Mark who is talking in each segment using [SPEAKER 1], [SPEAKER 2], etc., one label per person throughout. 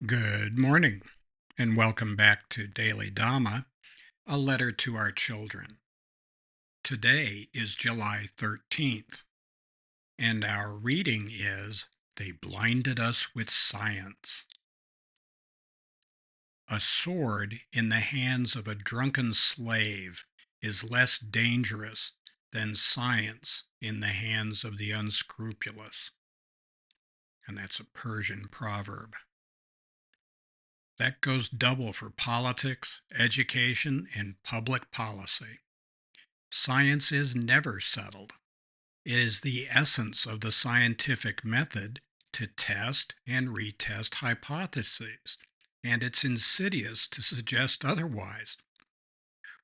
[SPEAKER 1] Good morning, and welcome back to Daily Dhamma, a letter to our children. Today is July 13th, and our reading is They Blinded Us with Science. A sword in the hands of a drunken slave is less dangerous than science in the hands of the unscrupulous. And that's a Persian proverb. That goes double for politics, education, and public policy. Science is never settled. It is the essence of the scientific method to test and retest hypotheses, and it's insidious to suggest otherwise.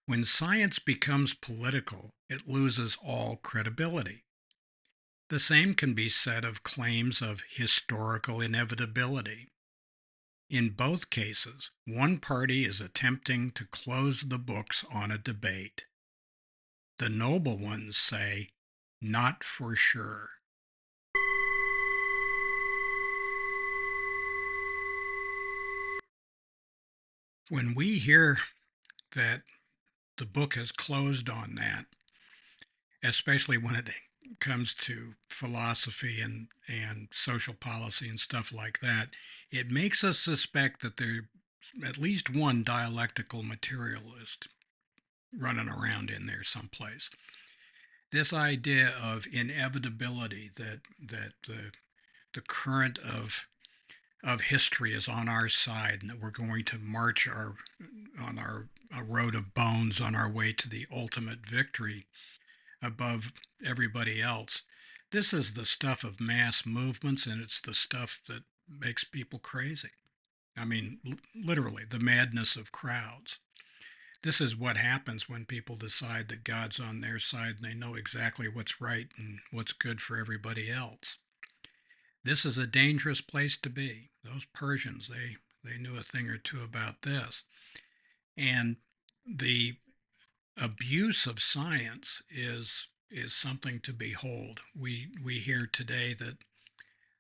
[SPEAKER 1] When science becomes political, it loses all credibility. The same can be said of claims of historical inevitability. In both cases, one party is attempting to close the books on a debate. The noble ones say, not for sure. When we hear that the book is closed on that, especially when it comes to philosophy and social policy and stuff like that, it makes us suspect that there's at least one dialectical materialist running around in there someplace. This idea of inevitability, that the current of history is on our side, and that we're going to march on our a road of bones on our way to the ultimate victory above everybody else. This is the stuff of mass movements, and it's the stuff that makes people crazy. I mean, literally, the madness of crowds. This is what happens when people decide that God's on their side and they know exactly what's right and what's good for everybody else. This is a dangerous place to be. Those Persians, they knew a thing or two about this. And the abuse of science is something to behold. We hear today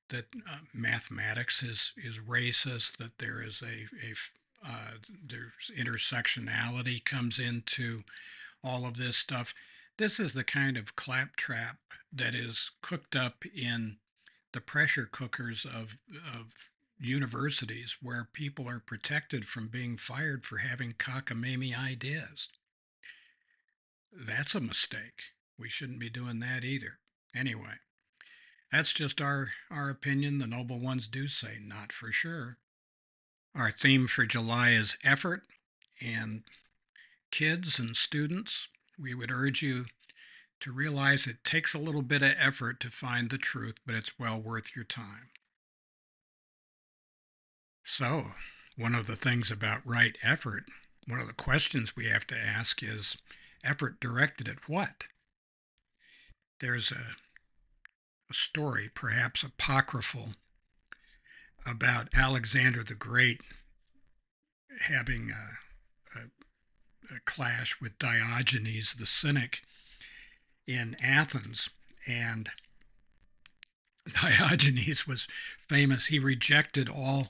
[SPEAKER 1] that mathematics is racist, that there is there's intersectionality comes into all of this stuff. This is the kind of claptrap that is cooked up in the pressure cookers of universities, where people are protected from being fired for having cockamamie ideas. That's a mistake. We shouldn't be doing that either. Anyway, that's just our opinion. The noble ones do say not for sure. Our theme for July is effort, and kids and students, we would urge you to realize it takes a little bit of effort to find the truth, but it's well worth your time. So, one of the things about right effort, one of the questions we have to ask is effort directed at what? There's a story, perhaps apocryphal, about Alexander the Great having a clash with Diogenes the Cynic in Athens. And Diogenes was famous. He rejected all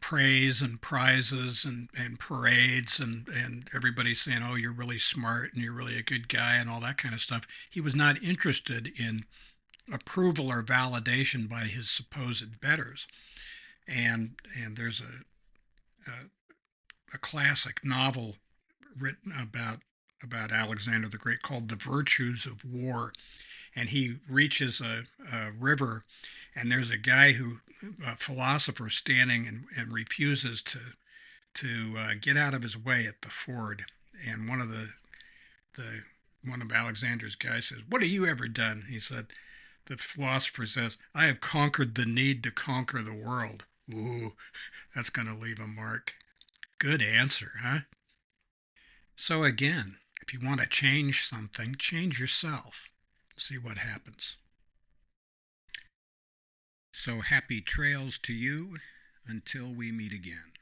[SPEAKER 1] praise and prizes and parades and everybody saying, oh, you're really smart and you're really a good guy and all that kind of stuff. He was not interested in approval or validation by his supposed betters. And there's a classic novel written about Alexander the Great called The Virtues of War. And he reaches a river, and there's a guy a philosopher, standing and refuses to get out of his way at the ford. And one of Alexander's guys says, "What have you ever done?" He said, the philosopher says, "I have conquered the need to conquer the world." Ooh, that's going to leave a mark. Good answer, huh? So again, if you want to change something, change yourself. See what happens. So happy trails to you until we meet again.